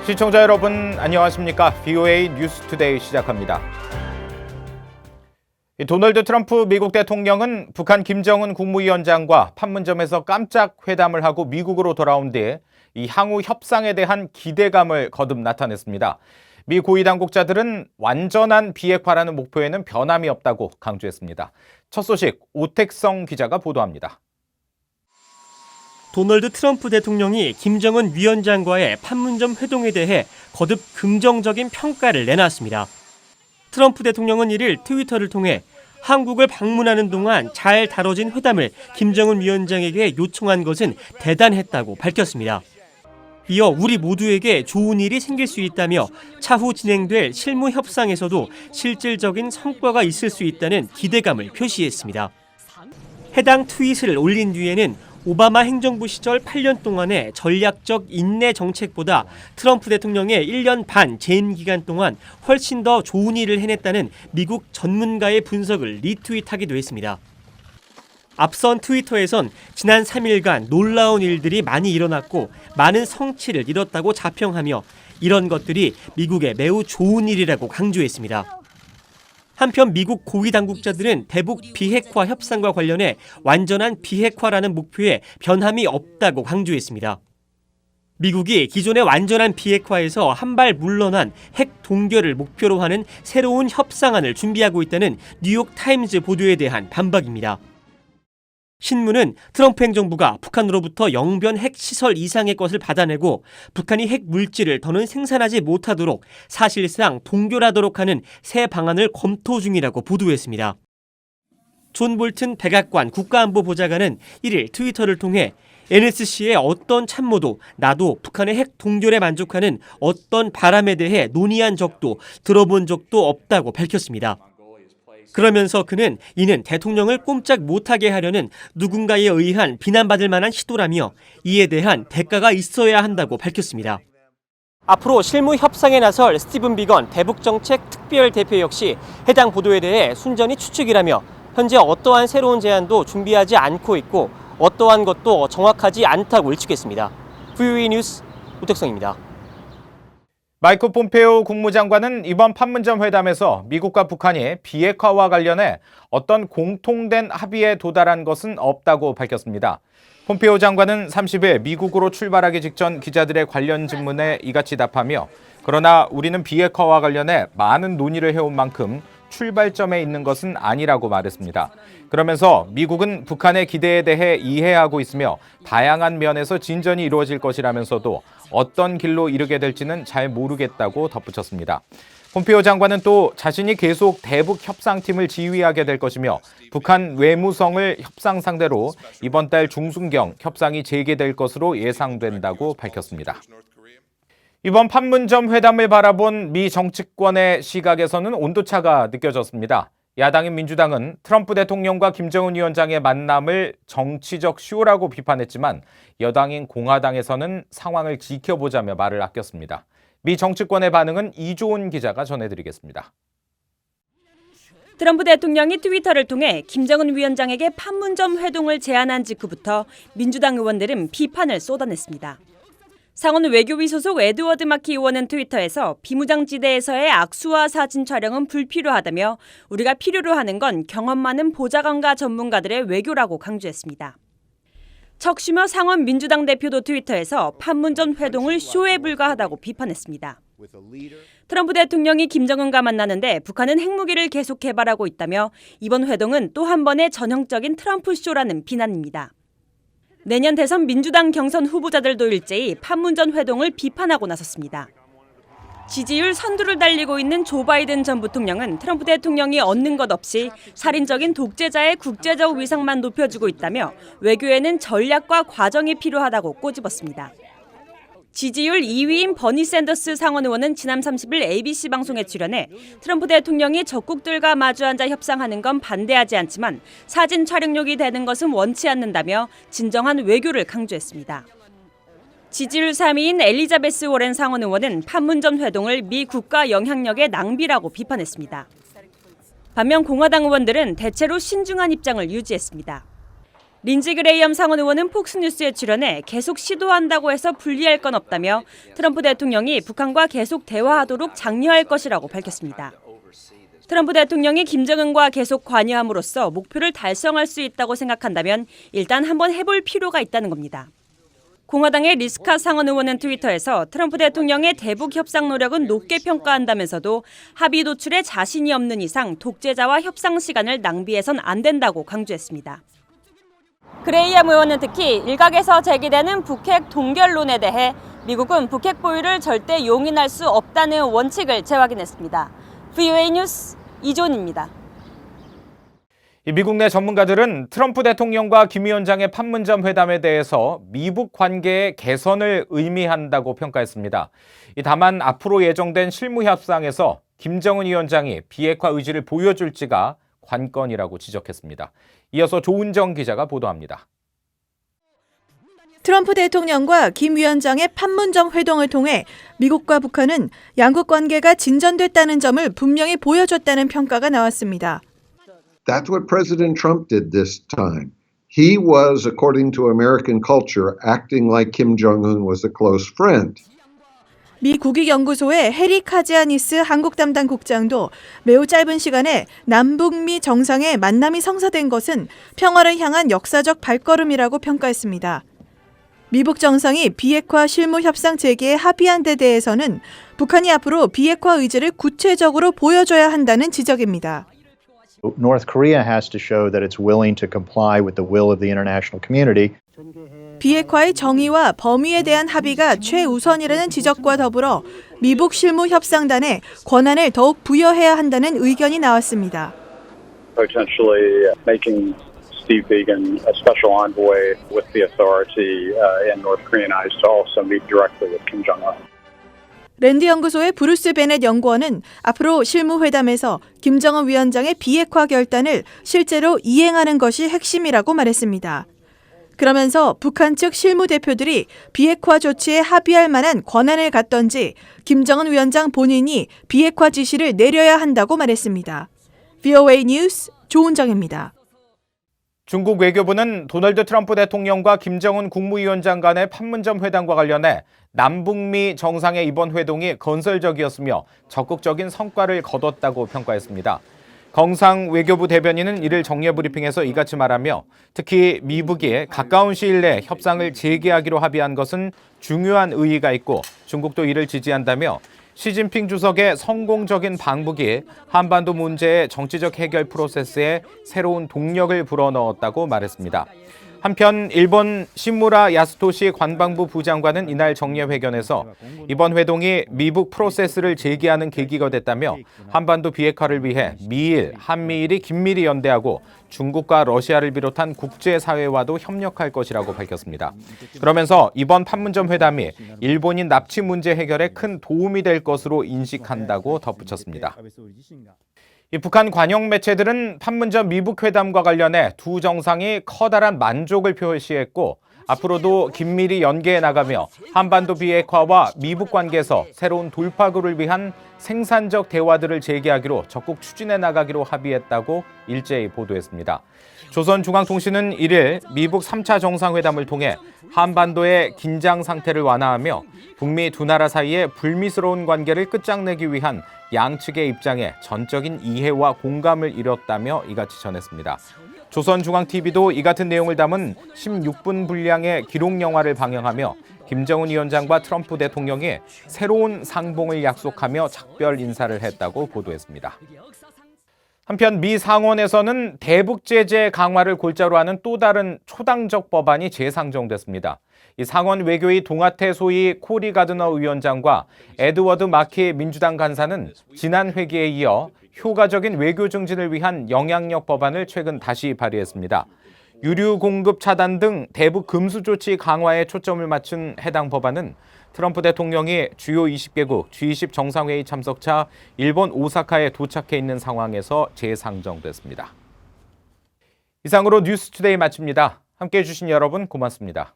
시청자 여러분 안녕하십니까? VOA 뉴스투데이 시작합니다. 도널드 트럼프 미국 대통령은 북한 김정은 국무위원장과 판문점에서 깜짝 회담을 하고 미국으로 돌아온 뒤에 이 향후 협상에 대한 기대감을 거듭 나타냈습니다. 미 고위 당국자들은 완전한 비핵화라는 목표에는 변함이 없다고 강조했습니다. 첫 소식 오택성 기자가 보도합니다. 도널드 트럼프 대통령이 김정은 위원장과의 판문점 회동에 대해 거듭 긍정적인 평가를 내놨습니다. 트럼프 대통령은 이를 트위터를 통해 한국을 방문하는 동안 잘 다뤄진 회담을 김정은 위원장에게 요청한 것은 대단했다고 밝혔습니다. 이어 우리 모두에게 좋은 일이 생길 수 있다며 차후 진행될 실무 협상에서도 실질적인 성과가 있을 수 있다는 기대감을 표시했습니다. 해당 트윗을 올린 뒤에는 오바마 행정부 시절 8년 동안의 전략적 인내 정책보다 트럼프 대통령의 1년 반 재임 기간 동안 훨씬 더 좋은 일을 해냈다는 미국 전문가의 분석을 리트윗하기도 했습니다. 앞선 트위터에선 지난 3일간 놀라운 일들이 많이 일어났고 많은 성취를 이뤘다고 자평하며 이런 것들이 미국의 매우 좋은 일이라고 강조했습니다. 한편 미국 고위 당국자들은 대북 비핵화 협상과 관련해 완전한 비핵화라는 목표에 변함이 없다고 강조했습니다. 미국이 기존의 완전한 비핵화에서 한 발 물러난 핵 동결을 목표로 하는 새로운 협상안을 준비하고 있다는 뉴욕타임즈 보도에 대한 반박입니다. 신문은 트럼프 행정부가 북한으로부터 영변 핵시설 이상의 것을 받아내고 북한이 핵 물질을 더는 생산하지 못하도록 사실상 동결하도록 하는 새 방안을 검토 중이라고 보도했습니다. 존 볼튼 백악관 국가안보보좌관은 1일 트위터를 통해 NSC의 어떤 참모도 나도 북한의 핵 동결에 만족하는 어떤 바람에 대해 논의한 적도 들어본 적도 없다고 밝혔습니다. 그러면서 그는 이는 대통령을 꼼짝 못하게 하려는 누군가에 의한 비난받을 만한 시도라며 이에 대한 대가가 있어야 한다고 밝혔습니다. 앞으로 실무 협상에 나설 스티븐 비건 대북정책 특별대표 역시 해당 보도에 대해 순전히 추측이라며 현재 어떠한 새로운 제안도 준비하지 않고 있고 어떠한 것도 정확하지 않다고 일축했습니다. VOA 뉴스 오택성입니다. 마이크 폼페오 국무장관은 이번 판문점 회담에서 미국과 북한이 비핵화와 관련해 어떤 공통된 합의에 도달한 것은 없다고 밝혔습니다. 폼페오 장관은 30일 미국으로 출발하기 직전 기자들의 관련 질문에 이같이 답하며 그러나 우리는 비핵화와 관련해 많은 논의를 해온 만큼 출발점에 있는 것은 아니라고 말했습니다. 그러면서 미국은 북한의 기대에 대해 이해하고 있으며 다양한 면에서 진전이 이루어질 것이라면서도 어떤 길로 이르게 될지는 잘 모르겠다고 덧붙였습니다. 폼페오 장관은 또 자신이 계속 대북 협상팀을 지휘하게 될 것이며 북한 외무성을 협상 상대로 이번 달 중순경 협상이 재개될 것으로 예상된다고 밝혔습니다. 이번 판문점 회담을 바라본 미 정치권의 시각에서는 온도차가 느껴졌습니다. 야당인 민주당은 트럼프 대통령과 김정은 위원장의 만남을 정치적 쇼라고 비판했지만 여당인 공화당에서는 상황을 지켜보자며 말을 아꼈습니다. 미 정치권의 반응은 이조은 기자가 전해드리겠습니다. 트럼프 대통령이 트위터를 통해 김정은 위원장에게 판문점 회동을 제안한 직후부터 민주당 의원들은 비판을 쏟아냈습니다. 상원 외교위 소속 에드워드 마키 의원은 트위터에서 비무장지대에서의 악수와 사진 촬영은 불필요하다며 우리가 필요로 하는 건 경험 많은 보좌관과 전문가들의 외교라고 강조했습니다. 척 슈머 상원 민주당 대표도 트위터에서 판문점 회동을 쇼에 불과하다고 비판했습니다. 트럼프 대통령이 김정은과 만나는데 북한은 핵무기를 계속 개발하고 있다며 이번 회동은 또 한 번의 전형적인 트럼프 쇼라는 비난입니다. 내년 대선 민주당 경선 후보자들도 일제히 판문점 회동을 비판하고 나섰습니다. 지지율 선두를 달리고 있는 조 바이든 전 부통령은 트럼프 대통령이 얻는 것 없이 살인적인 독재자의 국제적 위상만 높여주고 있다며 외교에는 전략과 과정이 필요하다고 꼬집었습니다. 지지율 2위인 버니 샌더스 상원 의원은 지난 30일 ABC 방송에 출연해 트럼프 대통령이 적국들과 마주 앉아 협상하는 건 반대하지 않지만 사진 촬영용이 되는 것은 원치 않는다며 진정한 외교를 강조했습니다. 지지율 3위인 엘리자베스 워렌 상원 의원은 판문점 회동을 미 국가 영향력의 낭비라고 비판했습니다. 반면 공화당 의원들은 대체로 신중한 입장을 유지했습니다. 린지 그레이엄 상원 의원은 폭스뉴스에 출연해 계속 시도한다고 해서 불리할 건 없다며 트럼프 대통령이 북한과 계속 대화하도록 장려할 것이라고 밝혔습니다. 트럼프 대통령이 김정은과 계속 관여함으로써 목표를 달성할 수 있다고 생각한다면 일단 한번 해볼 필요가 있다는 겁니다. 공화당의 리스카 상원 의원은 트위터에서 트럼프 대통령의 대북 협상 노력은 높게 평가한다면서도 합의 도출에 자신이 없는 이상 독재자와 협상 시간을 낭비해선 안 된다고 강조했습니다. 그레이엄 의원은 특히 일각에서 제기되는 북핵 동결론에 대해 미국은 북핵 보유를 절대 용인할 수 없다는 원칙을 재확인했습니다. VOA 뉴스 이존입니다. 미국 내 전문가들은 트럼프 대통령과 김 위원장의 판문점 회담에 대해서 미북 관계의 개선을 의미한다고 평가했습니다. 다만 앞으로 예정된 실무 협상에서 김정은 위원장이 비핵화 의지를 보여줄지가 관건이라고 지적했습니다. 이어서 조은정 기자가 보도합니다. 트럼프 대통령과 김 위원장의 판문점 회동을 통해 미국과 북한은 양국 관계가 진전됐다는 점을 분명히 보여줬다는 평가가 나왔습니다. That's what President Trump did this time. He was, according to American culture, acting like Kim Jong-un was a close friend. 미 국익연구소의 해리 카지아니스 한국 담당 국장도 매우 짧은 시간에 남북미 정상의 만남이 성사된 것은 평화를 향한 역사적 발걸음이라고 평가했습니다. 미북 정상이 비핵화 실무 협상 재개에 합의한 데 대해서는 북한이 앞으로 비핵화 의지를 구체적으로 보여줘야 한다는 지적입니다. North Korea has to show that it's willing to comply with the will of the international community. 비핵화의 정의와 범위에 대한 합의가 최우선이라는 지적과 더불어 미북 실무 협상단에 권한을 더욱 부여해야 한다는 의견이 나왔습니다. Potentially making Steve Biegun a special envoy with the authority in North Korean eyes to also meet directly with Kim Jong-un. 랜드 연구소의 브루스 베넷 연구원은 앞으로 실무회담에서 김정은 위원장의 비핵화 결단을 실제로 이행하는 것이 핵심이라고 말했습니다. 그러면서 북한 측 실무 대표들이 비핵화 조치에 합의할 만한 권한을 갖던지 김정은 위원장 본인이 비핵화 지시를 내려야 한다고 말했습니다. VOA 뉴스 조은정입니다. 중국 외교부는 도널드 트럼프 대통령과 김정은 국무위원장 간의 판문점 회담과 관련해 남북미 정상의 이번 회동이 건설적이었으며 적극적인 성과를 거뒀다고 평가했습니다. 경상 외교부 대변인은 이를 정례 브리핑에서 이같이 말하며 특히 미북이 가까운 시일 내 협상을 재개하기로 합의한 것은 중요한 의의가 있고 중국도 이를 지지한다며 시진핑 주석의 성공적인 방북이 한반도 문제의 정치적 해결 프로세스에 새로운 동력을 불어넣었다고 말했습니다. 한편 일본 시무라 야스토시 관방부 부장관은 이날 정례회견에서 이번 회동이 미북 프로세스를 재개하는 계기가 됐다며 한반도 비핵화를 위해 미일, 한미일이 긴밀히 연대하고 중국과 러시아를 비롯한 국제사회와도 협력할 것이라고 밝혔습니다. 그러면서 이번 판문점 회담이 일본인 납치 문제 해결에 큰 도움이 될 것으로 인식한다고 덧붙였습니다. 북한 관영 매체들은 판문점 미북 회담과 관련해 두 정상이 커다란 만족을 표시했고 앞으로도 긴밀히 연계해 나가며 한반도 비핵화와 미북 관계에서 새로운 돌파구를 위한 생산적 대화들을 재개하기로 적극 추진해 나가기로 합의했다고 일제히 보도했습니다. 조선중앙통신은 1일 미북 3차 정상회담을 통해 한반도의 긴장 상태를 완화하며 북미 두 나라 사이의 불미스러운 관계를 끝장내기 위한 양측의 입장에 전적인 이해와 공감을 이뤘다며 이같이 전했습니다. 조선중앙TV도 이 같은 내용을 담은 16분 분량의 기록 영화를 방영하며 김정은 위원장과 트럼프 대통령이 새로운 상봉을 약속하며 작별 인사를 했다고 보도했습니다. 한편 미 상원에서는 대북 제재 강화를 골자로 하는 또 다른 초당적 법안이 재상정됐습니다. 이 상원 외교위 동아태 소위 코리 가드너 위원장과 에드워드 마키 민주당 간사는 지난 회기에 이어 효과적인 외교 증진을 위한 영향력 법안을 최근 다시 발의했습니다. 유류 공급 차단 등 대북 금수 조치 강화에 초점을 맞춘 해당 법안은 트럼프 대통령이 주요 20개국 G20 정상회의 참석차 일본 오사카에 도착해 있는 상황에서 재상정됐습니다. 이상으로 뉴스투데이 마칩니다. 함께해 주신 여러분 고맙습니다.